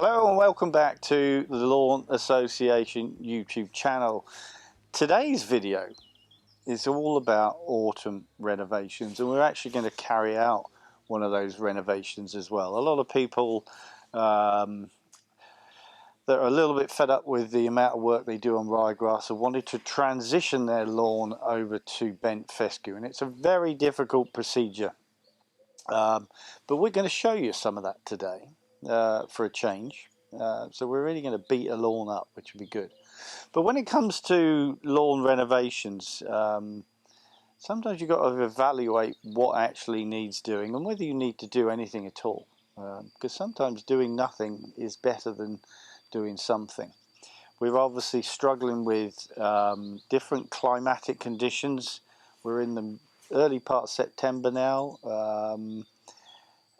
Hello and welcome back to the Lawn Association YouTube channel. Today's video is all about autumn renovations, and we're actually going to carry out one of those renovations as well. A lot of people that are a little bit fed up with the amount of work they do on ryegrass have wanted to transition their lawn over to bent fescue, and it's a very difficult procedure. But we're going to show you some of that today for a change. So we're really going to beat a lawn up, which would be good. But when it comes to lawn renovations, sometimes you've got to evaluate what actually needs doing and whether you need to do anything at all. Because sometimes doing nothing is better than doing something. We're obviously struggling with different climatic conditions. We're in the early part of September now,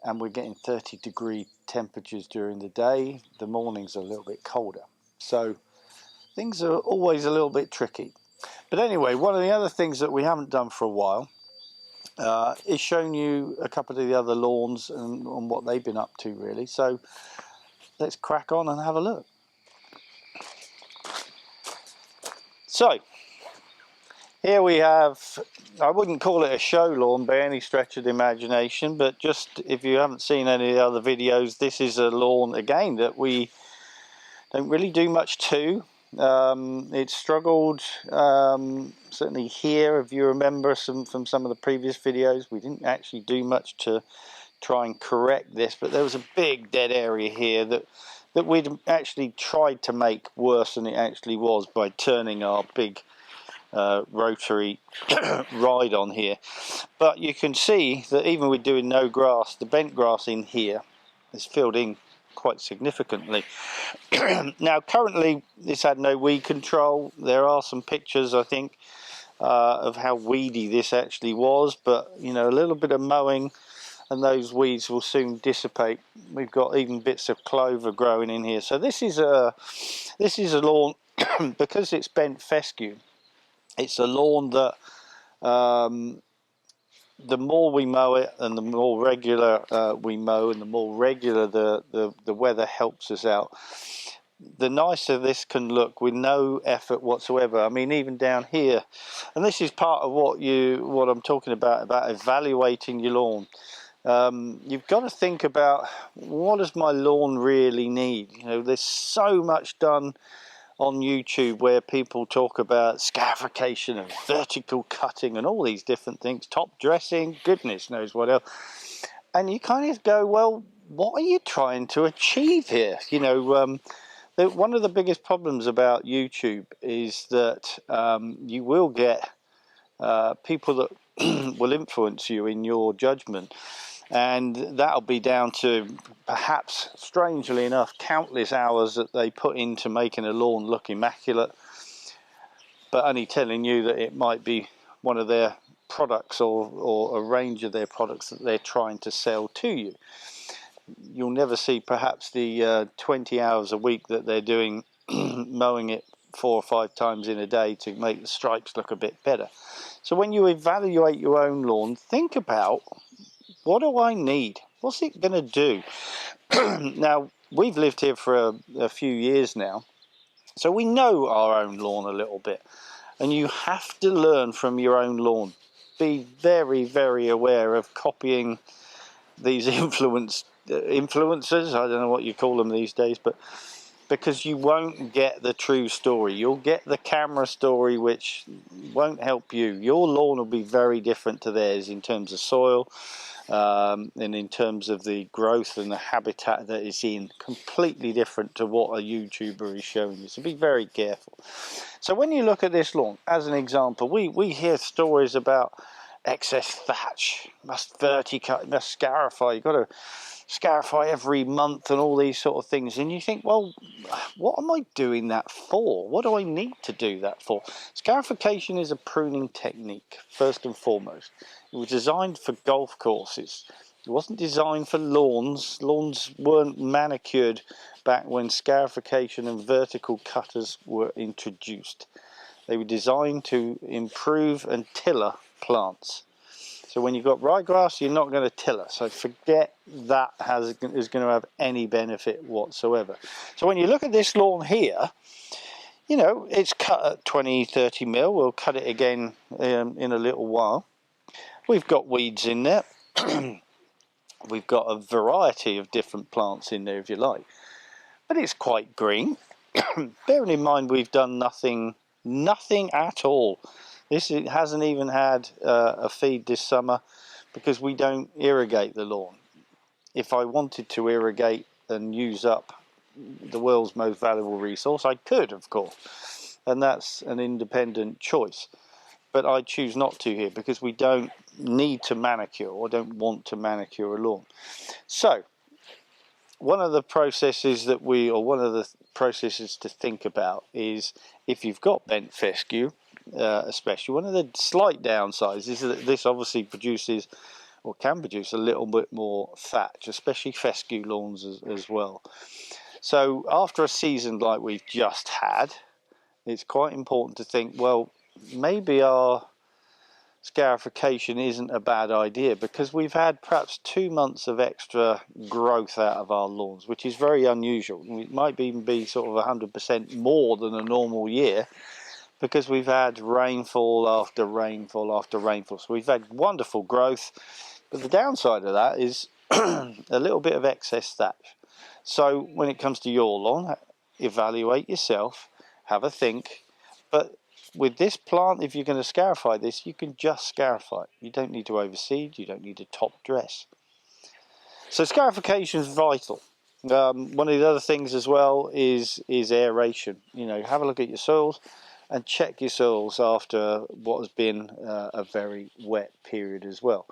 and we're getting 30-degree temperatures during the day. The mornings are a little bit colder, so things are always a little bit tricky. But anyway, one of the other things that we haven't done for a while is showing you a couple of the other lawns and what they've been up to, really. So let's crack on and have a look. So here we have, I wouldn't call it a show lawn by any stretch of the imagination, but just if you haven't seen any of the other videos, this is a lawn again that we don't really do much to. It struggled certainly here, if you remember from some of the previous videos. We didn't actually do much to try and correct this, but there was a big dead area here that we'd actually tried to make worse than it actually was by turning our big rotary ride on here. But you can see that even with doing no grass, the bent grass in here is filled in quite significantly. Now currently it's had no weed control. There are some pictures, I think, of how weedy this actually was, but you know, a little bit of mowing and those weeds will soon dissipate. We've got even bits of clover growing in here. So this is a lawn because it's bent fescue. It's a lawn that the more we mow it and the more regular we mow and the more regular the weather helps us out, the nicer this can look with no effort whatsoever. I mean, even down here, and this is part of what I'm talking about evaluating your lawn. You've got to think about, what does my lawn really need? You know, there's so much done on YouTube where people talk about scarification and vertical cutting and all these different things, top dressing, goodness knows what else. And you kind of go, well, what are you trying to achieve here? You know, one of the biggest problems about YouTube is that you will get people that will influence you in your judgment. And that'll be down to, perhaps, strangely enough, countless hours that they put into making a lawn look immaculate, but only telling you that it might be one of their products or a range of their products that they're trying to sell to you. You'll never see perhaps the 20 hours a week that they're doing mowing it 4 or 5 times in a day to make the stripes look a bit better. So when you evaluate your own lawn, think about, what do I need? What's it going to do? Now, we've lived here for a few years now, so we know our own lawn a little bit. And you have to learn from your own lawn. Be very, very aware of copying these influencers. I don't know what you call them these days, but because you won't get the true story. You'll get the camera story, which won't help you. Your lawn will be very different to theirs in terms of soil, and in terms of the growth and the habitat that it's in, completely different to what a YouTuber is showing you. So be very careful. So when you look at this lawn, as an example, we hear stories about excess thatch, must verticut, must scarify, you've got to scarify every month and all these sort of things, and you think, well, what am I doing that for? What do I need to do that for? Scarification is a pruning technique, first and foremost. It was designed for golf courses. It wasn't designed for lawns. Lawns weren't manicured back when scarification and vertical cutters were introduced. They were designed to improve and tiller plants. So when you've got ryegrass, you're not going to till it. So forget that is going to have any benefit whatsoever. So when you look at this lawn here, you know, it's cut at 20-30 mil. We'll cut it again in a little while. We've got weeds in there. We've got a variety of different plants in there, if you like. But it's quite green. Bearing in mind we've done nothing at all. It hasn't even had a feed this summer because we don't irrigate the lawn. If I wanted to irrigate and use up the world's most valuable resource, I could, of course, and that's an independent choice. But I choose not to here because we don't need to manicure or don't want to manicure a lawn. So one of the processes to think about is, if you've got bent fescue, especially, one of the slight downsides is that this obviously produces or can produce a little bit more thatch, especially fescue lawns as well. So after a season like we've just had, it's quite important to think, well, maybe our scarification isn't a bad idea, because we've had perhaps 2 months of extra growth out of our lawns, which is very unusual. It might even be sort of 100% more than a normal year, because we've had rainfall after rainfall after rainfall. So we've had wonderful growth, but the downside of that is a little bit of excess thatch. So when it comes to your lawn, evaluate yourself, have a think. But with this plant, if you're going to scarify this, you can just scarify it. You don't need to overseed, you don't need to top dress. So scarification is vital. One of the other things as well is aeration. You know, have a look at your soils and check your soils after what has been a very wet period as well.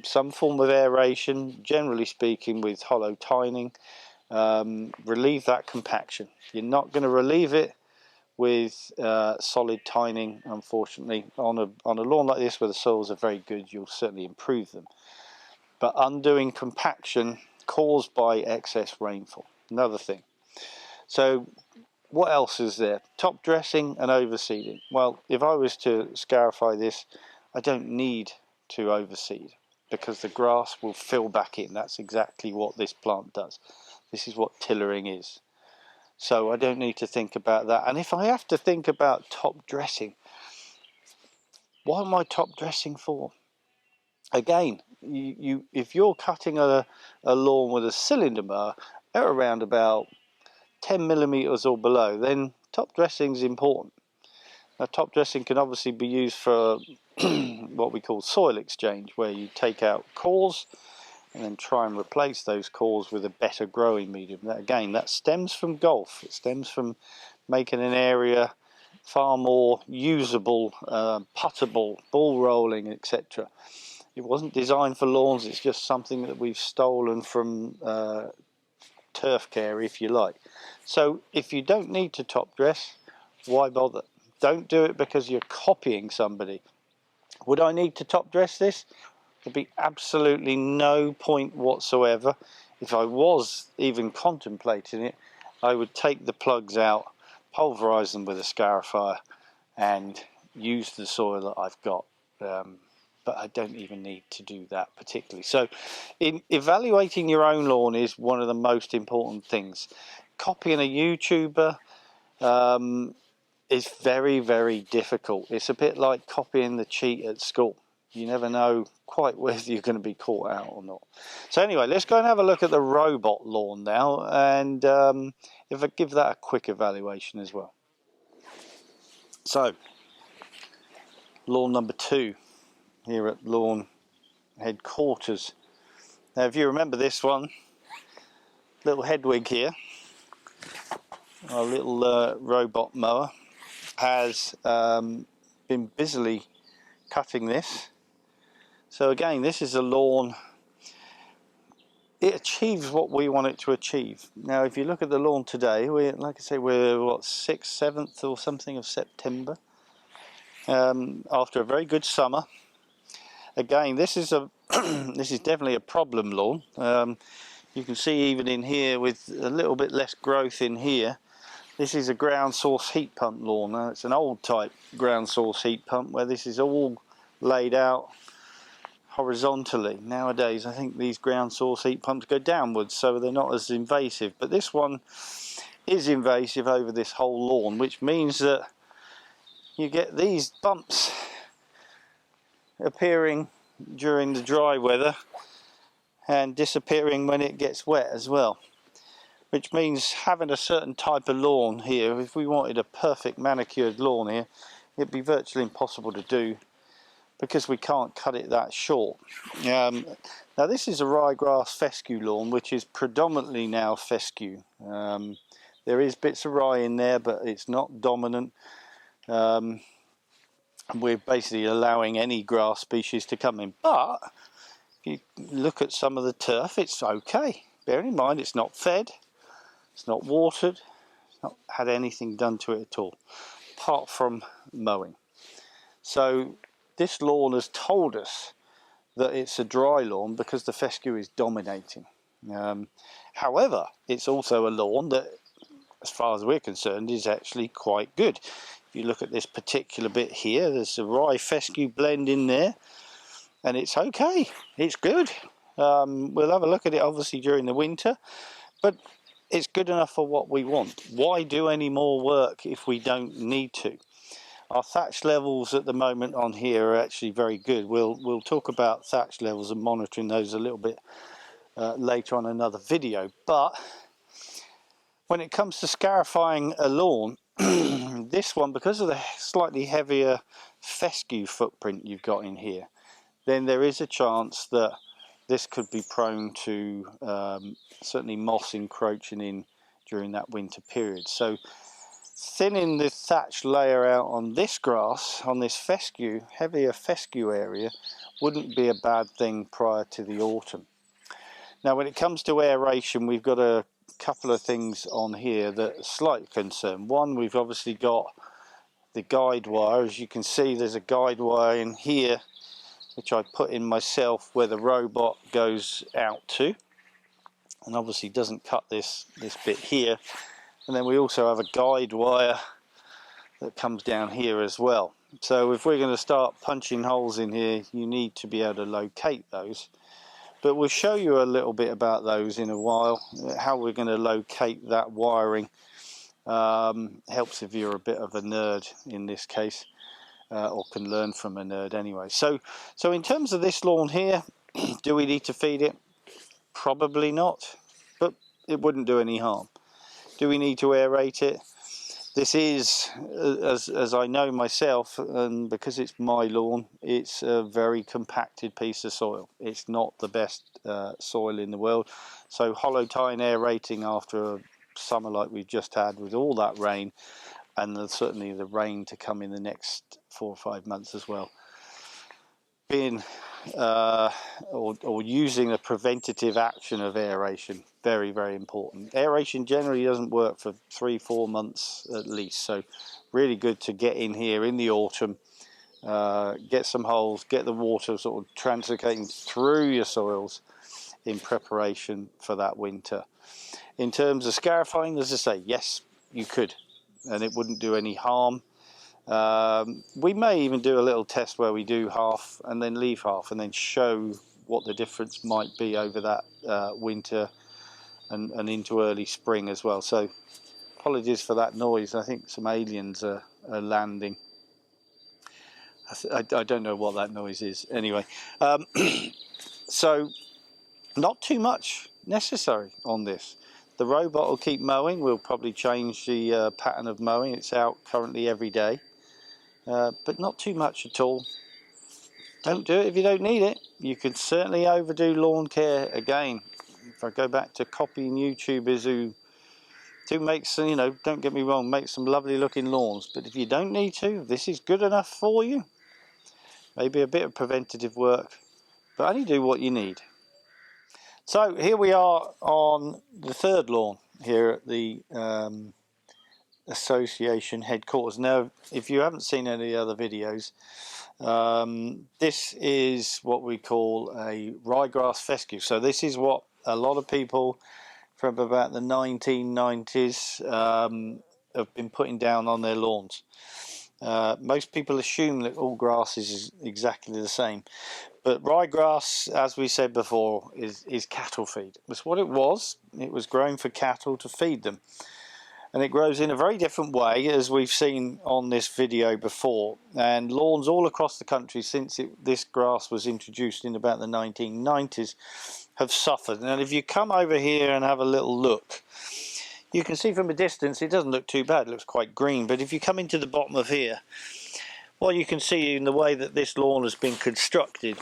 Some form of aeration, generally speaking with hollow tining, relieve that compaction. You're not going to relieve it with solid tining, unfortunately. On a lawn like this where the soils are very good, you'll certainly improve them. But undoing compaction caused by excess rainfall, another thing. So what else is there? Top dressing and overseeding. Well, if I was to scarify this, I don't need to overseed because the grass will fill back in. That's exactly what this plant does. This is what tillering is. So I don't need to think about that. And if I have to think about top dressing, what am I top dressing for? Again, if you're cutting a lawn with a cylinder mower at around about 10 millimeters or below, then top dressing is important. Now, top dressing can obviously be used for what we call soil exchange, where you take out cores and then try and replace those cores with a better growing medium. That stems from golf. It stems from making an area far more usable, puttable, ball rolling, etc. It wasn't designed for lawns. It's just something that we've stolen from turf care, if you like. So if you don't need to top dress, why bother? Don't do it because you're copying somebody. Would I need to top dress this? There'd be absolutely no point whatsoever. If I was even contemplating it, I would take the plugs out, pulverize them with a scarifier and use the soil that I've got. But I don't even need to do that particularly. So in evaluating your own lawn is one of the most important things. Copying a YouTuber is very, very difficult. It's a bit like copying the cheat at school. You never know quite whether you're going to be caught out or not. So anyway, let's go and have a look at the robot lawn now, and if I give that a quick evaluation as well. So, lawn number 2 here at lawn headquarters. Now, if you remember this one, little Hedwig here, our little robot mower, has been busily cutting this. So again, this is a lawn, it achieves what we want it to achieve. Now if you look at the lawn today, like I say, we're what, 6th, 7th or something of September, after a very good summer. Again, this is this is definitely a problem lawn. You can see even in here with a little bit less growth in here, this is a ground source heat pump lawn. Now it's an old type ground source heat pump where this is all laid out horizontally. Nowadays I think these ground source heat pumps go downwards, so they're not as invasive, but this one is invasive over this whole lawn, which means that you get these bumps appearing during the dry weather and disappearing when it gets wet as well, which means having a certain type of lawn here, if we wanted a perfect manicured lawn here, it'd be virtually impossible to do because we can't cut it that short. Now this is a ryegrass fescue lawn, which is predominantly now fescue. There is bits of rye in there, but it's not dominant. We're basically allowing any grass species to come in, but if you look at some of the turf, it's okay. Bearing in mind it's not fed, it's not watered, it's not had anything done to it at all, apart from mowing. So this lawn has told us that it's a dry lawn because the fescue is dominating. However, it's also a lawn that, as far as we're concerned, is actually quite good. If you look at this particular bit here, there's a rye fescue blend in there, and it's okay, it's good. We'll have a look at it obviously during the winter, but it's good enough for what we want. Why do any more work if we don't need to? Our thatch levels at the moment on here are actually very good. We'll talk about thatch levels and monitoring those a little bit later on in another video, but when it comes to scarifying a lawn, this one, because of the slightly heavier fescue footprint you've got in here, then there is a chance that this could be prone to certainly moss encroaching in during that winter period. So thinning the thatch layer out on this grass, on this fescue, heavier fescue area, wouldn't be a bad thing prior to the autumn. Now when it comes to aeration, we've got a couple of things on here that are slight concern. One, we've obviously got the guide wire. As you can see, there's a guide wire in here which I put in myself where the robot goes out to, and obviously doesn't cut this bit here. And then we also have a guide wire that comes down here as well. So if we're going to start punching holes in here, you need to be able to locate those. But we'll show you a little bit about those in a while, how we're going to locate that wiring. Helps if you're a bit of a nerd in this case. Or can learn from a nerd anyway. So in terms of this lawn here, do we need to feed it? Probably not, but it wouldn't do any harm. Do we need to aerate it? This is, as I know myself, and because it's my lawn, it's a very compacted piece of soil. It's not the best soil in the world. So hollow tine aerating after a summer like we've just had with all that rain, and certainly the rain to come in the next 4 or 5 months as well, being or using a preventative action of aeration, very, very important. Aeration generally doesn't work for 3-4 months at least, so really good to get in here in the autumn, get some holes, get the water sort of translocating through your soils in preparation for that winter. In terms of scarifying, as I say, yes, you could, and it wouldn't do any harm. We may even do a little test where we do half and then leave half, and then show what the difference might be over that winter and into early spring as well. So apologies for that noise. I think some aliens are landing. I don't know what that noise is anyway. So not too much necessary on this. The robot will keep mowing. We'll probably change the pattern of mowing. It's out currently every day, but not too much at all. Don't do it if you don't need it. You could certainly overdo lawn care again. If I go back to copying YouTubers who do make some, you know, don't get me wrong, make some lovely looking lawns, but if you don't need to, this is good enough for you. Maybe a bit of preventative work, but only do what you need. So here we are on the third lawn here at the association headquarters. Now, if you haven't seen any other videos, this is what we call a ryegrass fescue. So this is what a lot of people from about the 1990s have been putting down on their lawns. Most people assume that all grass is exactly the same, but ryegrass, as we said before, is cattle feed. That's what it was. It was grown for cattle to feed them. And it grows in a very different way, as we've seen on this video before. And lawns all across the country since this grass was introduced in about the 1990s have suffered. And if you come over here and have a little look, you can see from a distance it doesn't look too bad. It looks quite green. But if you come into the bottom of here, what you can see in the way that this lawn has been constructed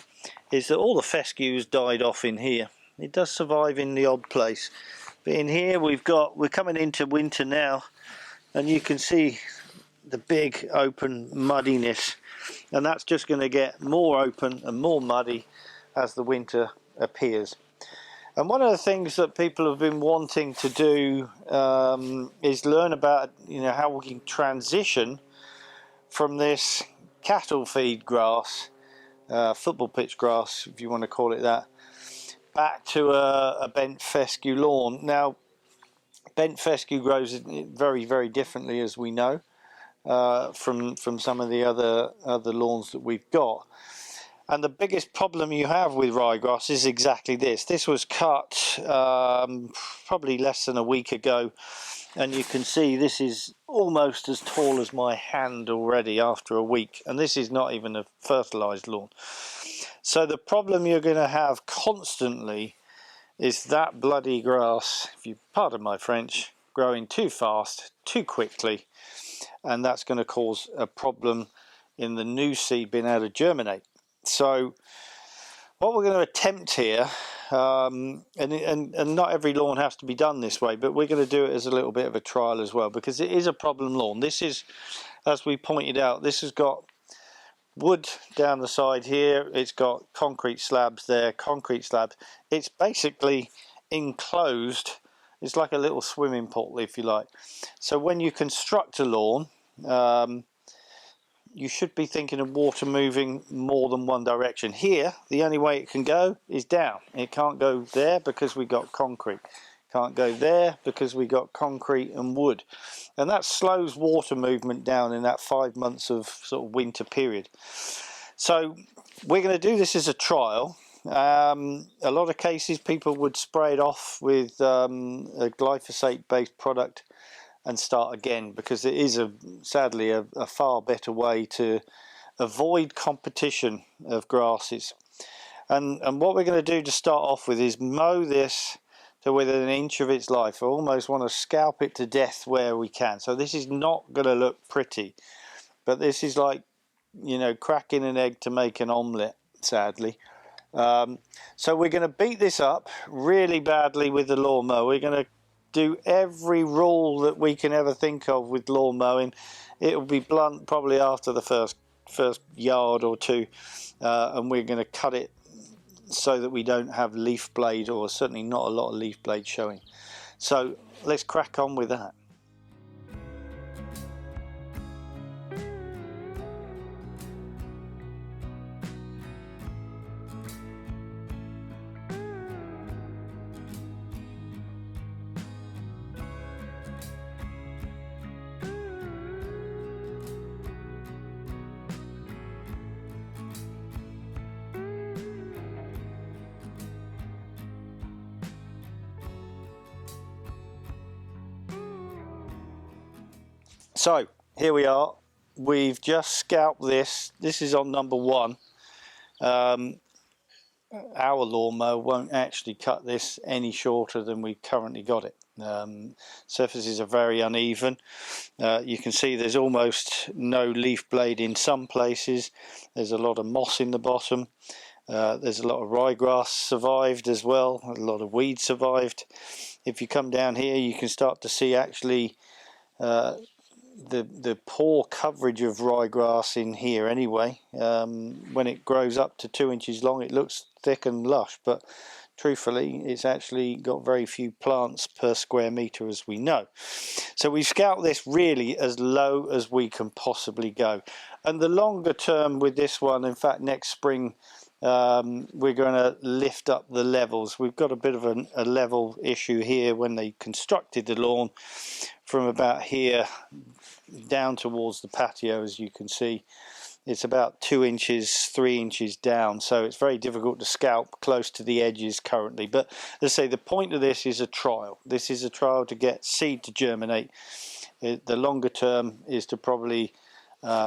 is that all the fescues died off in here. It does survive in the odd place. But in here we're coming into winter now, and you can see the big open muddiness, and that's just going to get more open and more muddy as the winter appears. And one of the things that people have been wanting to do is learn about, how we can transition from this cattle feed grass, football pitch grass if you want to call it that, back to a bent fescue lawn. Now, bent fescue grows very, very differently, as we know, from some of the other lawns that we've got. And the biggest problem you have with ryegrass is exactly this. This was cut probably less than a week ago, and you can see this is almost as tall as my hand already after a week, and this is not even a fertilized lawn. So the problem you're going to have constantly is that bloody grass, if you pardon my French, growing too fast, too quickly, and that's going to cause a problem in the new seed being able to germinate. So what we're going to attempt here, and not every lawn has to be done this way, but we're going to do it as a little bit of a trial as well, because it is a problem lawn. This is, as we pointed out, this has got wood down the side here, it's got concrete slabs there, concrete slabs. It's basically enclosed. It's like a little swimming pool, if you like. So when you construct a lawn, you should be thinking of water moving more than one direction. Here, the only way it can go is down. It can't go there because we got concrete. Can't go there because we got concrete and wood. And that slows water movement down in that 5 months of sort of winter period. So we're going to do this as a trial. A lot of cases people would spray it off with a glyphosate based product and start again, because it is sadly a far better way to avoid competition of grasses. And what we're going to do to start off with is mow this to within an inch of its life. I almost want to scalp it to death where we can. So this is not going to look pretty, but this is like, cracking an egg to make an omelette, sadly. So we're going to beat this up really badly with the lawnmower. We're going to do every rule that we can ever think of with lawn mowing. It will be blunt probably after the first yard or two, and we're going to cut it so that we don't have leaf blade, or certainly not a lot of leaf blade showing. So let's crack on with that. So here we are. We've just scalped this. This is on number 1. Our lawnmower won't actually cut this any shorter than we've currently got it. Surfaces are very uneven. You can see there's almost no leaf blade in some places. There's a lot of moss in the bottom. There's a lot of ryegrass survived as well. A lot of weeds survived. If you come down here, you can start to see actually the poor coverage of ryegrass in here anyway. When it grows up to 2 inches long, it looks thick and lush, but truthfully it's actually got very few plants per square meter, as we know. So we've scalped this really as low as we can possibly go, and the longer term with this one, in fact next spring we're going to lift up the levels. We've got a bit of a level issue here when they constructed the lawn from about here down towards the patio. As you can see, it's about 2 inches, 3 inches down, so it's very difficult to scalp close to the edges currently. But let's say the point of this is a trial. This is a trial to get seed to germinate. The longer term is to probably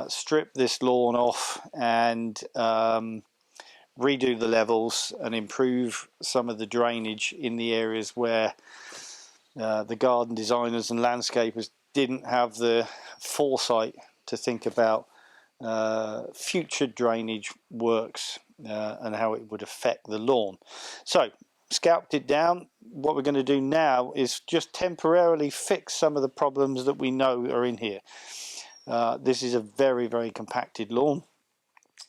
strip this lawn off and redo the levels and improve some of the drainage in the areas where the garden designers and landscapers didn't have the foresight to think about future drainage works and how it would affect the lawn. So scalped it down. What we're going to do now is just temporarily fix some of the problems that we know are in here. This is a very, very compacted lawn,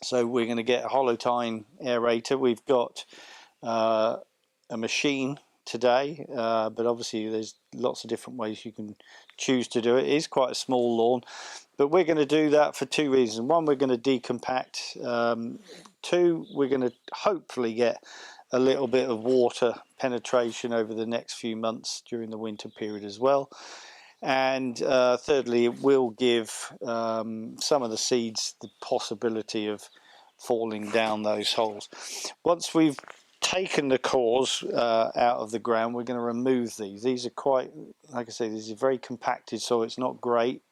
so we're going to get a hollow tine aerator. We've got a machine today, but obviously there's lots of different ways you can choose to do it. It is quite a small lawn, but we're going to do that for 2 reasons. One, we're going to decompact. Two, we're going to hopefully get a little bit of water penetration over the next few months during the winter period as well. And thirdly, it will give some of the seeds the possibility of falling down those holes. Once we've taken the cores out of the ground, we're going to remove these. These are quite, like I say, this is very compacted, so it's not great.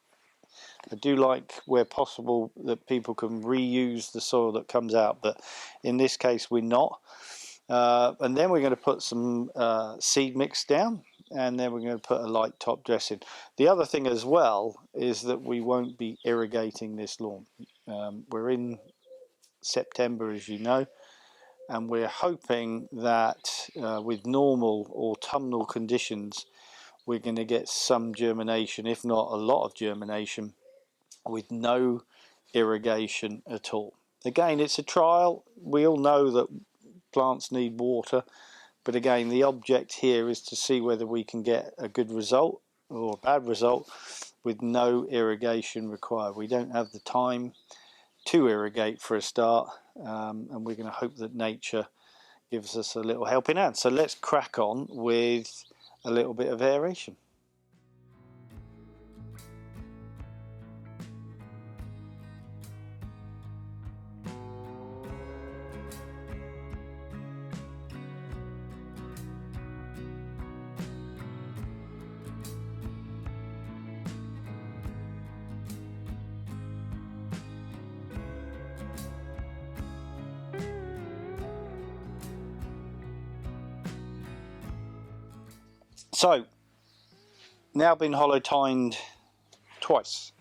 I do like, where possible, that people can reuse the soil that comes out, but in this case we're not. And then we're going to put some seed mix down, and then we're going to put a light top dressing. The other thing as well is that we won't be irrigating this lawn. We're in September, as you know, and we're hoping that with normal autumnal conditions we're going to get some germination, if not a lot of germination, with no irrigation at all. Again, it's a trial. We all know that plants need water, but again, the object here is to see whether we can get a good result or a bad result with no irrigation required. We don't have the time to irrigate for a start, and we're going to hope that nature gives us a little helping hand. So let's crack on with a little bit of aeration. So, now been hollow tined twice.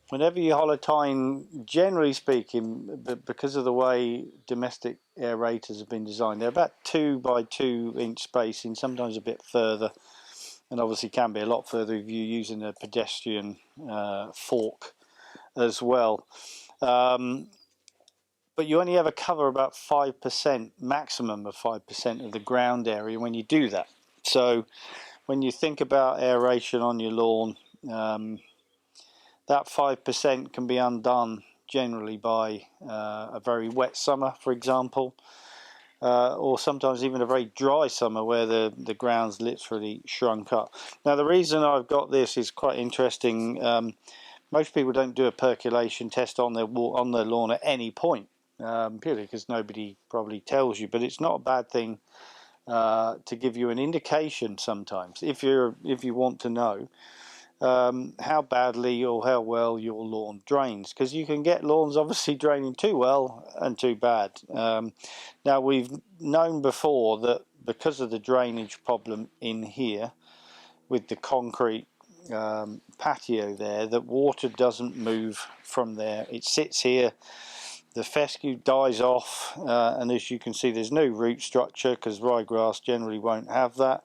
Whenever you hollow tine, generally speaking, because of the way domestic aerators have been designed, they're about 2 by 2 inch spacing, sometimes a bit further, and obviously can be a lot further if you're using a pedestrian fork as well. But you only ever cover about 5%, maximum of 5% of the ground area when you do that. So when you think about aeration on your lawn, that 5% can be undone generally by a very wet summer, for example, or sometimes even a very dry summer where the ground's literally shrunk up. Now, the reason I've got this is quite interesting. Most people don't do a percolation test on their lawn at any point, purely because nobody probably tells you, but it's not a bad thing to give you an indication sometimes if you want to know how badly or how well your lawn drains, because you can get lawns obviously draining too well and too bad. Now, we've known before that because of the drainage problem in here with the concrete patio there, that water doesn't move from there. It sits here, the fescue dies off, and as you can see, there's no root structure because ryegrass generally won't have that,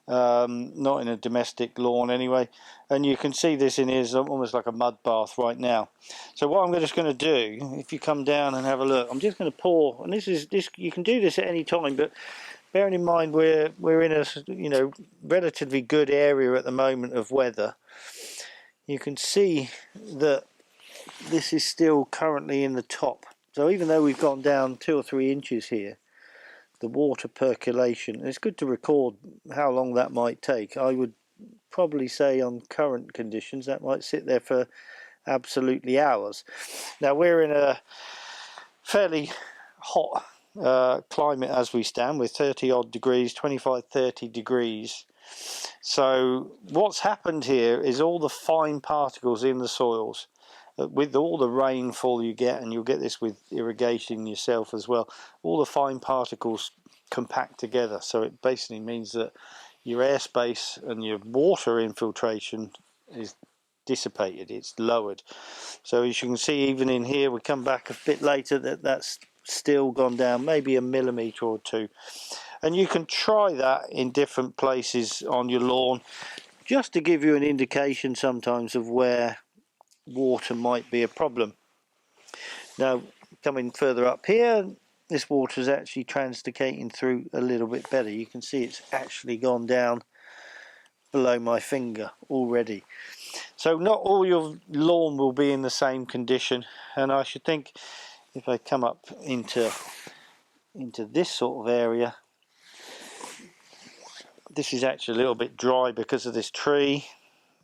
not in a domestic lawn anyway. And you can see this in here is almost like a mud bath right now. So what I'm just going to do, if you come down and have a look, I'm just going to pour, and this you can do this at any time, but bearing in mind we're in a relatively good area at the moment of weather, you can see that this is still currently in the top. So even though we've gone down 2 or 3 inches here, the water percolation, it's good to record how long that might take. I would probably say on current conditions that might sit there for absolutely hours. Now we're in a fairly hot climate as we stand, with 30 odd degrees, 25-30 degrees. So what's happened here is all the fine particles in the soils, with all the rainfall you get, and you'll get this with irrigation yourself as well, all the fine particles compact together. So it basically means that your airspace and your water infiltration is dissipated, it's lowered. So as you can see, even in here, we come back a bit later, that's still gone down maybe a millimetre or two. And you can try that in different places on your lawn, just to give you an indication sometimes of where water might be a problem. Now coming further up here, this water is actually translocating through a little bit better. You can see it's actually gone down below my finger already. So not all your lawn will be in the same condition, and I should think if I come up into this sort of area, this is actually a little bit dry because of this tree.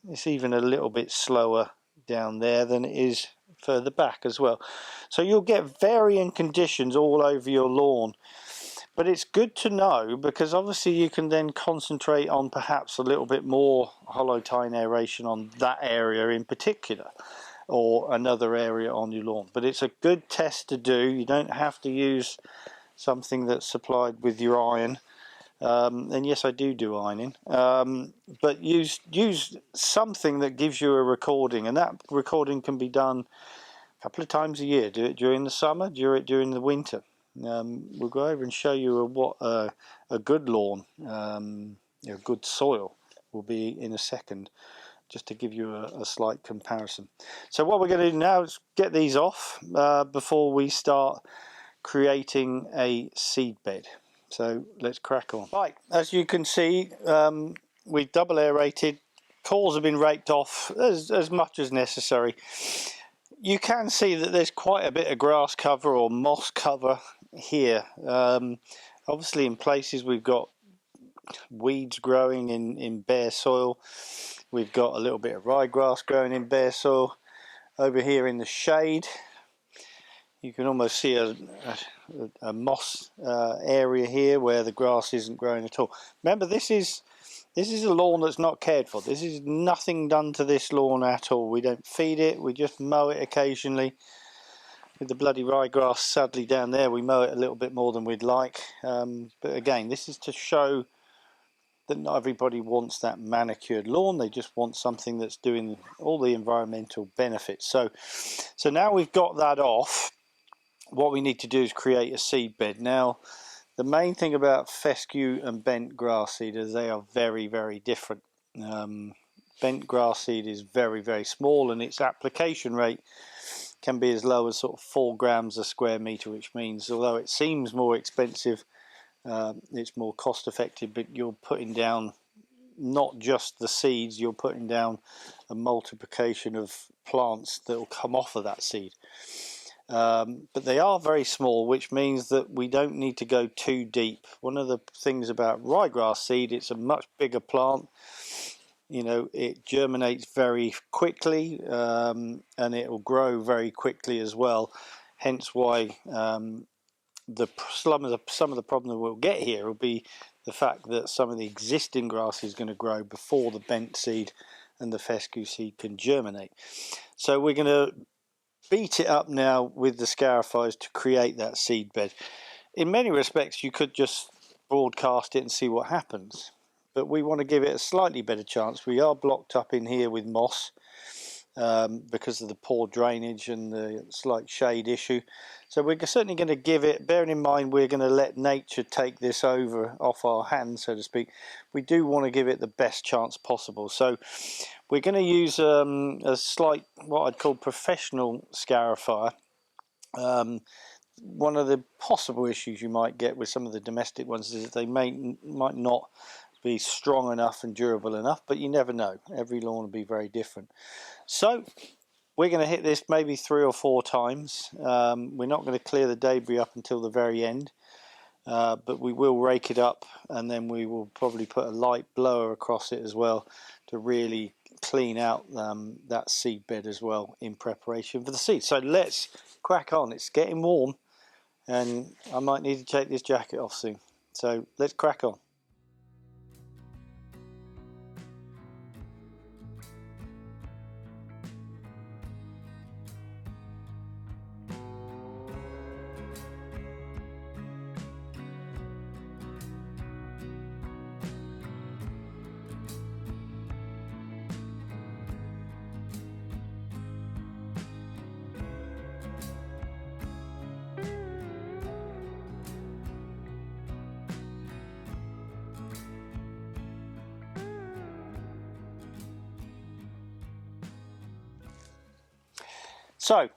It's even a little bit slower down there than it is further back as well. So you'll get varying conditions all over your lawn. But it's good to know, because obviously you can then concentrate on perhaps a little bit more hollow tine aeration on that area in particular, or another area on your lawn. But it's a good test to do. You don't have to use something that's supplied with your iron. And yes, I do ironing, but use something that gives you a recording, and that recording can be done a couple of times a year. Do it during the summer, do it during the winter. We'll go over and show you what a good lawn, good soil will be in a second, just to give you a slight comparison. So what we're going to do now is get these off before we start creating a seed bed. So let's crack on. Right, as you can see, we've double aerated. Cores have been raked off as much as necessary. You can see that there's quite a bit of grass cover or moss cover here. Obviously in places we've got weeds growing in bare soil. We've got a little bit of ryegrass growing in bare soil. Over here in the shade, you can almost see a moss area here where the grass isn't growing at all. Remember, this is a lawn that's not cared for. This is nothing done to this lawn at all. We don't feed it, we just mow it occasionally. With the bloody ryegrass sadly down there, we mow it a little bit more than we'd like. But again, this is to show that not everybody wants that manicured lawn. They just want something that's doing all the environmental benefits. So now we've got that off, what we need to do is create a seed bed. Now, the main thing about fescue and bent grass seed is they are very, very different. Bent grass seed is very, very small, and its application rate can be as low as sort of 4 grams a square metre, which means although it seems more expensive, it's more cost effective, but you're putting down not just the seeds, you're putting down a multiplication of plants that will come off of that seed. But they are very small, which means that we don't need to go too deep. One of the things about ryegrass seed, it's a much bigger plant. You know, it germinates very quickly, and it will grow very quickly as well. Hence why some of the problem that we'll get here will be the fact that some of the existing grass is going to grow before the bent seed and the fescue seed can germinate. So we're going to beat it up now with the scarifiers to create that seed bed. In many respects, you could just broadcast it and see what happens, but we want to give it a slightly better chance. We are blocked up in here with moss because of the poor drainage and the slight shade issue. So we're certainly going to give it, bearing in mind we're going to let nature take this over off our hands, so to speak, we do want to give it the best chance possible. So we're going to use a slight, what I'd call professional scarifier. One of the possible issues you might get with some of the domestic ones is that they might not be strong enough and durable enough, but you never know. Every lawn will be very different. So We're going to hit this maybe 3 or 4 times. We're not going to clear the debris up until the very end, but we will rake it up, and then we will probably put a light blower across it as well to really clean out that seed bed as well in preparation for the seed. So let's crack on. It's getting warm and I might need to take this jacket off soon. So let's crack on. So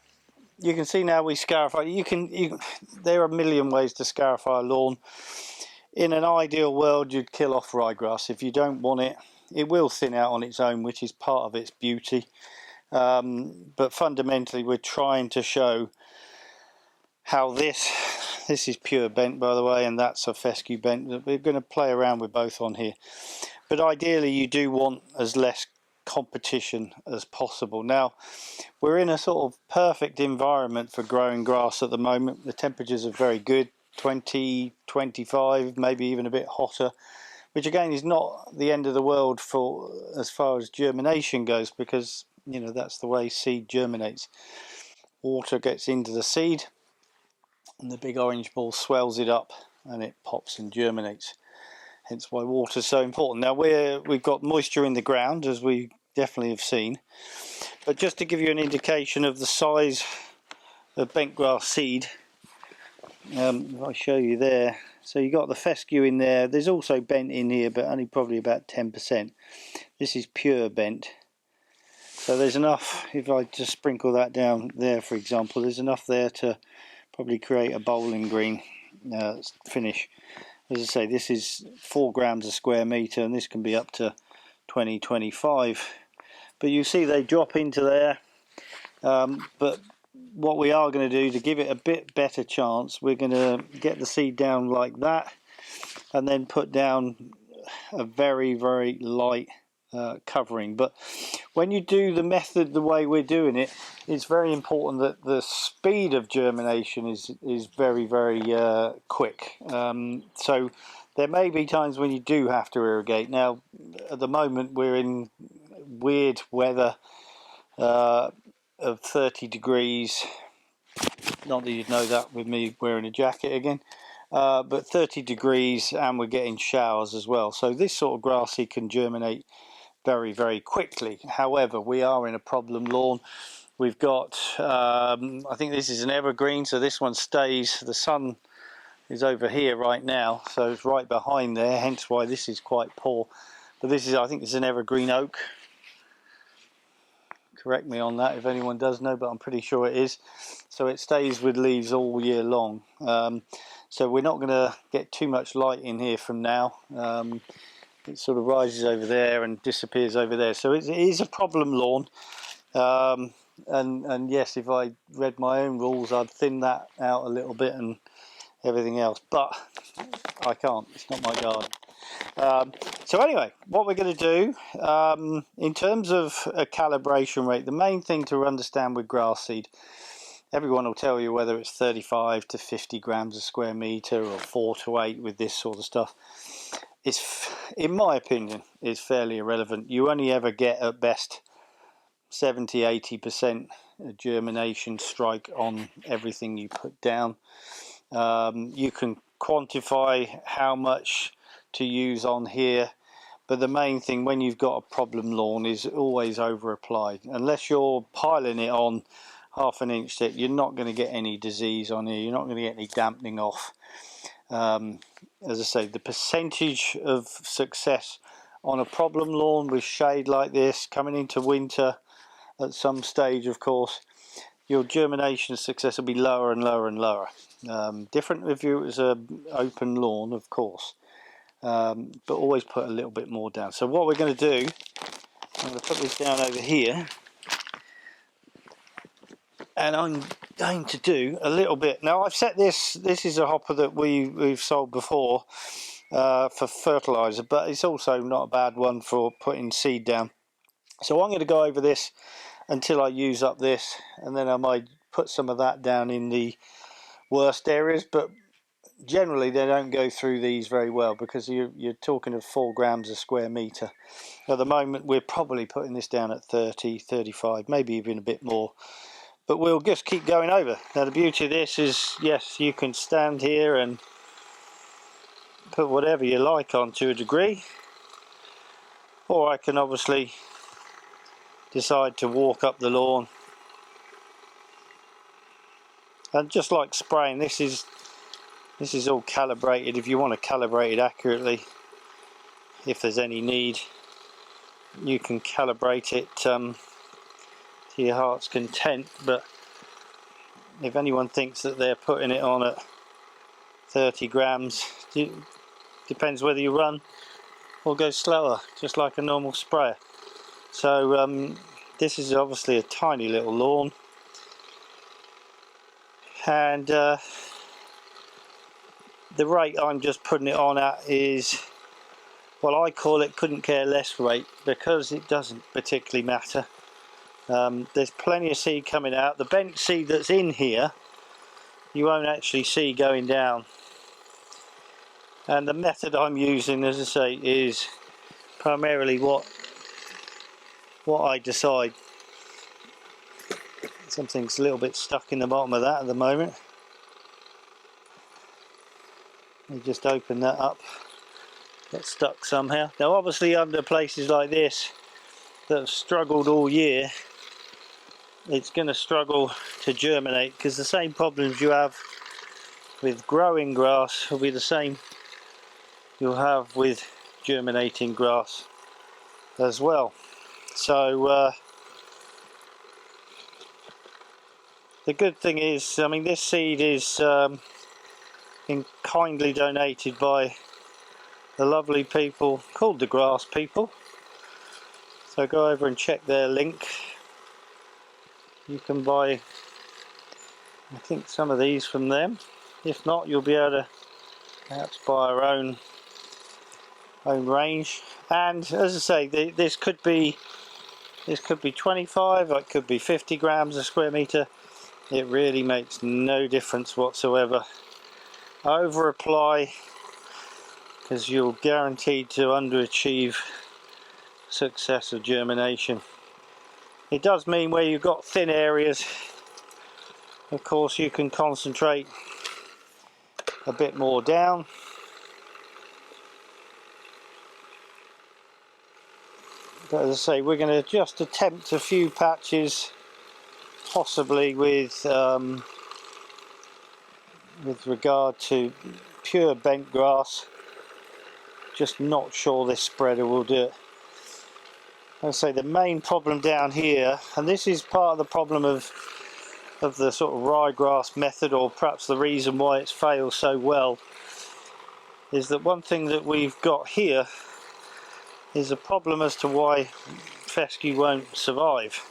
you can see now we scarify. There are a million ways to scarify a lawn. In an ideal world, you'd kill off ryegrass. If you don't want it, it will thin out on its own, which is part of its beauty. But fundamentally, we're trying to show how this is pure bent, by the way, and that's a fescue bent. We're going to play around with both on here. But ideally, you do want as less competition as possible. Now, we're in a sort of perfect environment for growing grass at the moment. The temperatures are very good, 20, 25, maybe even a bit hotter, which again is not the end of the world for as far as germination goes, because you know that's the way seed germinates. Water gets into the seed and the big orange ball swells it up and it pops and germinates. Hence why water is so important. Now we've got moisture in the ground, as we definitely have seen, but just to give you an indication of the size of bent grass seed, if I show you there, so you got the fescue in there. There's also bent in here, but only probably about 10%. This is pure bent, so there's enough. If I just sprinkle that down there, for example, there's enough there to probably create a bowling green finish. As I say, this is 4 grams a square metre, and this can be up to 20, 25. But you see they drop into there. But what we are going to do to give it a bit better chance, we're going to get the seed down like that, and then put down a very, very light covering. But when you do the method the way we're doing it, it's very important that the speed of germination is very, very quick. So there may be times when you do have to irrigate. Now at the moment we're in weird weather of 30 degrees, not that you'd know that with me wearing a jacket again, but 30 degrees, and we're getting showers as well. So this sort of grass seed can germinate very, very quickly. However, we are in a problem lawn. We've got, I think this is an evergreen, so this one stays. The sun is over here right now, so it's right behind there, hence why this is quite poor. But this is, I think it's an evergreen oak. Correct me on that if anyone does know, but I'm pretty sure it is. So it stays with leaves all year long. So we're not going to get too much light in here from now. It sort of rises over there and disappears over there. So it is a problem lawn. And yes, if I read my own rules, I'd thin that out a little bit and everything else. But I can't. It's not my garden. So anyway, what we're going to do, in terms of a calibration rate, the main thing to understand with grass seed, everyone will tell you whether it's 35 to 50 grams a square metre or 4 to 8 with this sort of stuff. It's, in my opinion, is fairly irrelevant. You only ever get at best 70-80% germination strike on everything you put down. You can quantify how much to use on here, but the main thing when you've got a problem lawn is always over applied. Unless you're piling it on half an inch thick, you're not going to get any disease on here, you're not going to get any dampening off. As I say, the percentage of success on a problem lawn with shade like this coming into winter at some stage, of course, your germination success will be lower and lower and lower. Different if it was an open lawn, of course. But always put a little bit more down. So what we're going to do, I'm going to put this down over here, and I'm going to do a little bit. Now I've set this is a hopper that we've sold before for fertilizer, but it's also not a bad one for putting seed down. So I'm going to go over this until I use up this, and then I might put some of that down in the worst areas, but generally they don't go through these very well because you're talking of 4 grams a square metre. At the moment we're probably putting this down at 30, 35, maybe even a bit more, but we'll just keep going over. Now the beauty of this is, yes, you can stand here and put whatever you like on to a degree, or I can obviously decide to walk up the lawn. And just like spraying, this is all calibrated. If you want to calibrate it accurately, if there's any need, you can calibrate it to your heart's content. But if anyone thinks that they're putting it on at 30 grams, it depends whether you run or go slower, just like a normal sprayer. So this is obviously a tiny little lawn, and the rate I'm just putting it on at is, well, I call it couldn't care less rate, because it doesn't particularly matter. There's plenty of seed coming out. The bent seed that's in here you won't actually see going down, and the method I'm using, as I say, is primarily what I decide. Something's a little bit stuck in the bottom of that at the moment. Let me just open that up. Got stuck somehow. Now obviously under places like this that have struggled all year, it's going to struggle to germinate, because the same problems you have with growing grass will be the same you'll have with germinating grass as well. So the good thing is, I mean, this seed is been kindly donated by the lovely people called the Grass People. So go over and check their link. You can buy, I think, some of these from them. If not, you'll be able to perhaps buy our own range. And as I say, this could be 25, or it could be 50 grams a square metre. It really makes no difference whatsoever. Over apply, because you're guaranteed to underachieve success of germination. It does mean where you've got thin areas, of course, you can concentrate a bit more down. But as I say, we're going to just attempt a few patches, possibly with regard to pure bent grass. Just not sure this spreader will do it. As I say, the main problem down here, and this is part of the problem of the sort of ryegrass method, or perhaps the reason why it's failed so well, is that one thing that we've got here is a problem as to why fescue won't survive,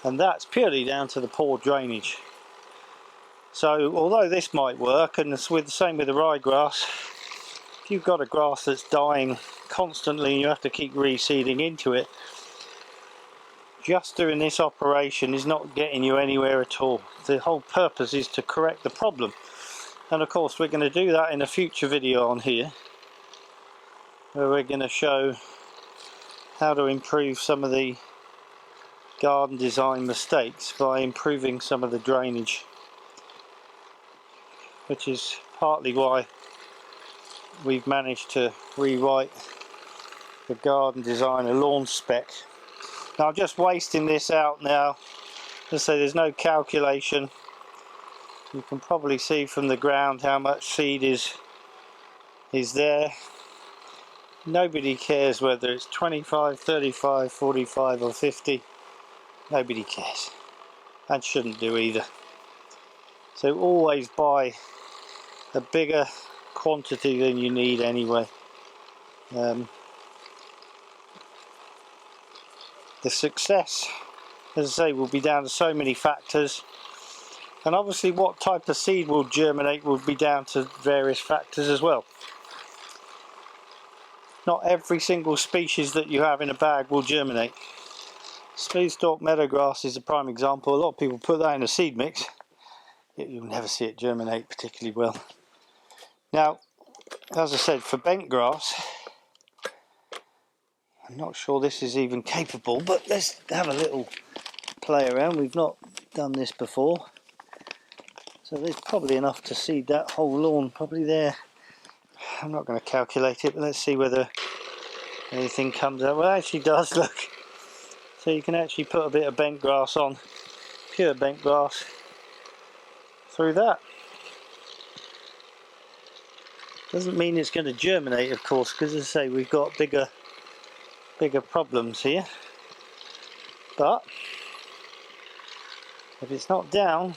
and that's purely down to the poor drainage. So although this might work, and it's the same with the ryegrass, if you've got a grass that's dying constantly and you have to keep reseeding into it, just doing this operation is not getting you anywhere at all. The whole purpose is to correct the problem, and of course we're going to do that in a future video on here, where we're going to show how to improve some of the garden design mistakes by improving some of the drainage, which is partly why we've managed to rewrite the garden designer lawn spec. Now I'm just wasting this out now. As I say, there's no calculation. You can probably see from the ground how much seed is there. Nobody cares whether it's 25, 35, 45 or 50. Nobody cares, and shouldn't do either. So always buy a bigger quantity than you need anyway. The success as I say, will be down to so many factors. And obviously what type of seed will germinate will be down to various factors as well. Not every single species that you have in a bag will germinate. Smooth-stalk meadowgrass is a prime example. A lot of people put that in a seed mix, yet you'll never see it germinate particularly well. Now, as I said, for bent grass, I'm not sure this is even capable, but let's have a little play around. We've not done this before. So there's probably enough to seed that whole lawn, probably there. I'm not going to calculate it, but let's see whether anything comes out. Well, it actually does, look. So you can actually put a bit of bent grass on, pure bent grass, through that. Doesn't mean it's going to germinate, of course, because as I say, we've got bigger problems here. But if it's not down,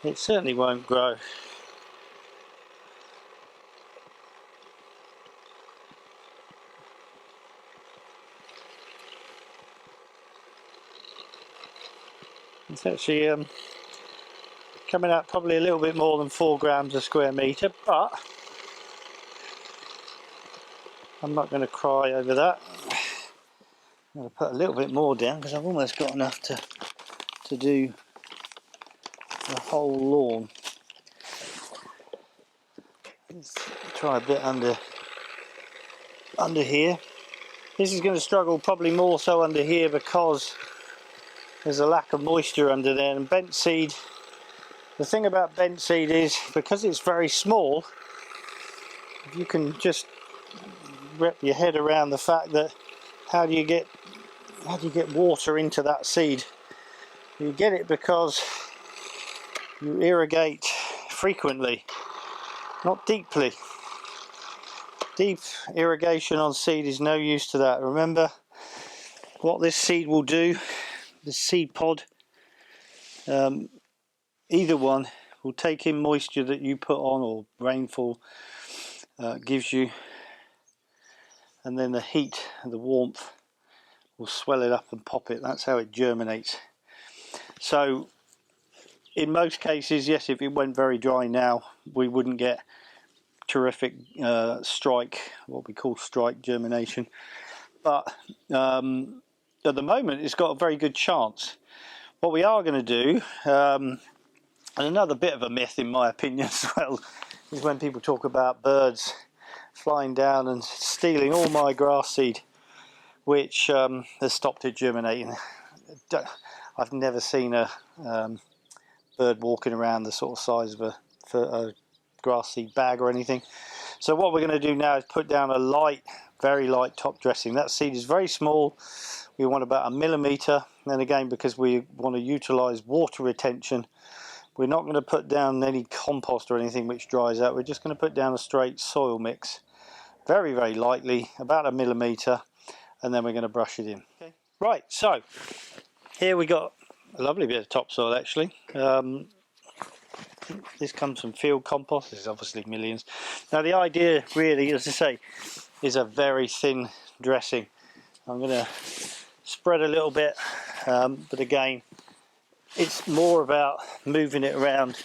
it certainly won't grow. It's actually coming out probably a little bit more than 4 grams a square metre, but I'm not going to cry over that. I'm going to put a little bit more down because I've almost got enough to do the whole lawn. Let's try a bit under here. This is going to struggle probably more so under here because there's a lack of moisture under there. And bent seed, the thing about bent seed is because it's very small, if you can just wrap your head around the fact that how do you get water into that seed? You get it because you irrigate frequently, not deeply. Deep irrigation on seed is no use to that. Remember what this seed will do, this seed pod, either one will take in moisture that you put on, or rainfall gives you, and then the heat and the warmth will swell it up and pop it. That's how it germinates. So in most cases, yes, if it went very dry now, we wouldn't get terrific strike, what we call strike germination. But at the moment, it's got a very good chance. What we are going to do, and another bit of a myth in my opinion as well, is when people talk about birds flying down and stealing all my grass seed, which has stopped it germinating. I've never seen a bird walking around the sort of size of a grass seed bag or anything. So what we're going to do now is put down a light, very light top dressing. That seed is very small. We want about 1 millimetre. And again, because we want to utilise water retention, we're not going to put down any compost or anything which dries out. We're just going to put down a straight soil mix, very, very lightly, about 1 millimetre, and then we're going to brush it in. Okay. Right, so here we got a lovely bit of topsoil actually. This comes from field compost. This is obviously millions. Now the idea really, as I say, is a very thin dressing. I'm going to spread a little bit, but again, it's more about moving it around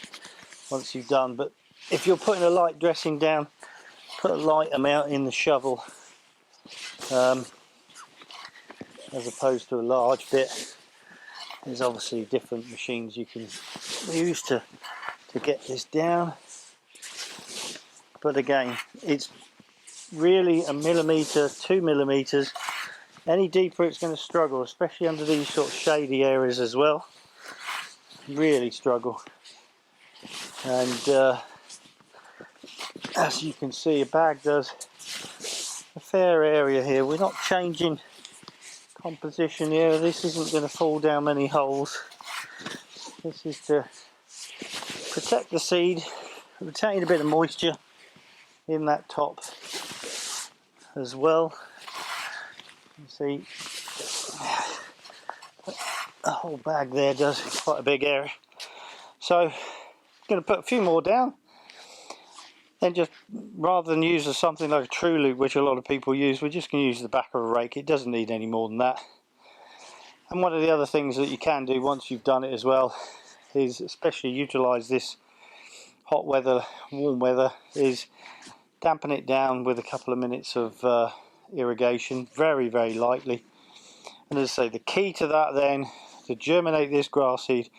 once you've done. But if you're putting a light dressing down, put a light amount in the shovel as opposed to a large bit. There's obviously different machines you can use to get this down, but again, it's really 1 millimetre, 2 millimetres. Any deeper it's going to struggle, especially under these sort of shady areas as well. Really struggle. And as you can see, a bag does a fair area here. We're not changing composition here. This isn't going to fall down many holes. This is to protect the seed, retain a bit of moisture in that top as well. You see, the whole bag there does quite a big area. So I'm going to put a few more down. Then just, rather than use something like a true loop, which a lot of people use, we're just going to use the back of a rake. It doesn't need any more than that. And one of the other things that you can do once you've done it as well is especially utilise this hot weather, warm weather, is dampen it down with a couple of minutes of irrigation, very, very lightly. And as I say, the key to that then, to germinate this grass seed,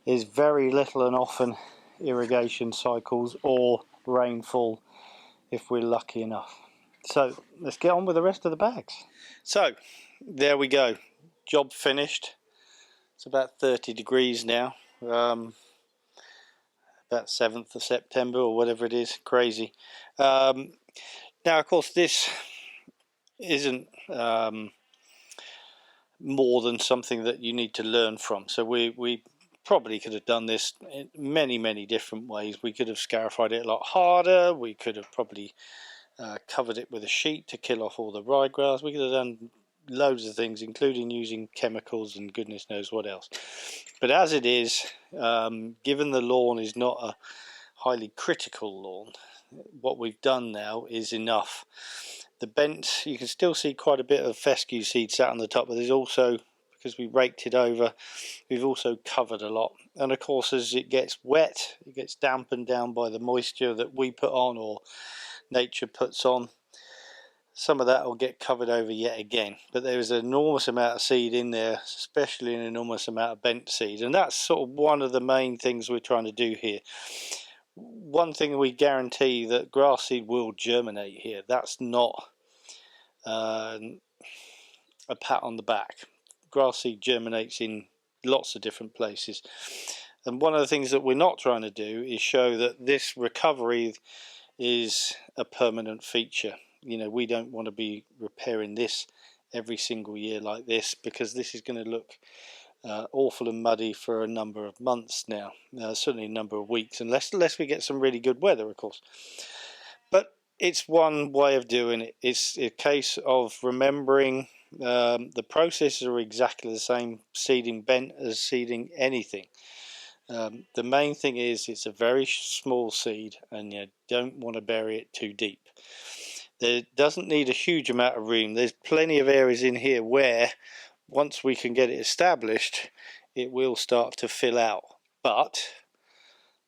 is very little and often irrigation cycles or rainfall if we're lucky enough. So let's get on with the rest of the bags. So there we go, job finished. It's about 30 degrees now, about 7th of September or whatever it is, crazy. Now of course this isn't more than something that you need to learn from. So we probably could have done this in many different ways. We could have scarified it a lot harder. We could have probably covered it with a sheet to kill off all the ryegrass. We could have done loads of things, including using chemicals and goodness knows what else. But as it is, given the lawn is not a highly critical lawn, what we've done now is enough. The bent, you can still see quite a bit of fescue seed sat on the top, but there's also, because we raked it over, we've also covered a lot. And of course, as it gets wet, it gets dampened down by the moisture that we put on or nature puts on. Some of that will get covered over yet again, but there is an enormous amount of seed in there, especially an enormous amount of bent seed, and that's sort of one of the main things we're trying to do here. One thing we guarantee, that grass seed will germinate here. That's not a pat on the back. Grass seed germinates in lots of different places, and one of the things that we're not trying to do is show that this recovery is a permanent feature. You know, we don't want to be repairing this every single year like this, because this is going to look awful and muddy for a number of months now, certainly a number of weeks, unless we get some really good weather, of course. But it's one way of doing it. It's a case of remembering the processes are exactly the same seeding bent as seeding anything. The main thing is it's a very small seed, and you don't want to bury it too deep. There doesn't need a huge amount of room. There's plenty of areas in here where once we can get it established, it will start to fill out, but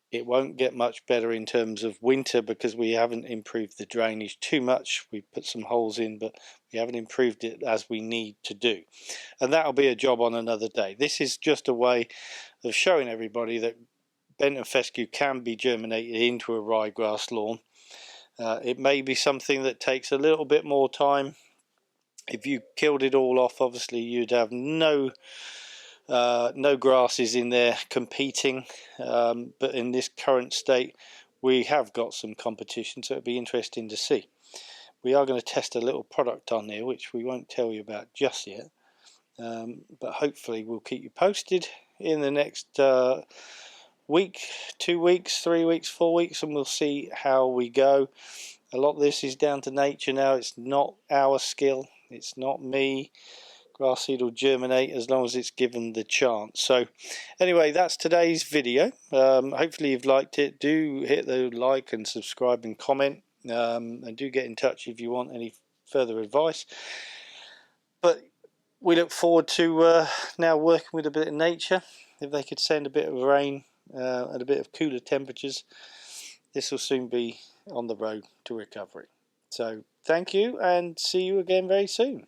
it won't get much better in terms of winter because we haven't improved the drainage too much. We put some holes in, but we haven't improved it as we need to do, and that'll be a job on another day. This is just a way of showing everybody that Bent Fescue can be germinated into a ryegrass lawn. It may be something that takes a little bit more time. If you killed it all off, obviously you'd have no grasses in there competing, but in this current state we have got some competition, so it'll be interesting to see. We are going to test a little product on there which we won't tell you about just yet, but hopefully we'll keep you posted in the next week, 2 weeks, 3 weeks, 4 weeks, and we'll see how we go. A lot of this is down to nature now. It's not our skill, it's not me. Grass seed will germinate as long as it's given the chance. So anyway, that's today's video. Hopefully you've liked it. Do hit the like and subscribe and comment, and do get in touch if you want any further advice. But we look forward to now working with a bit of nature. If they could send a bit of rain and a bit of cooler temperatures, this will soon be on the road to recovery. So thank you, and see you again very soon.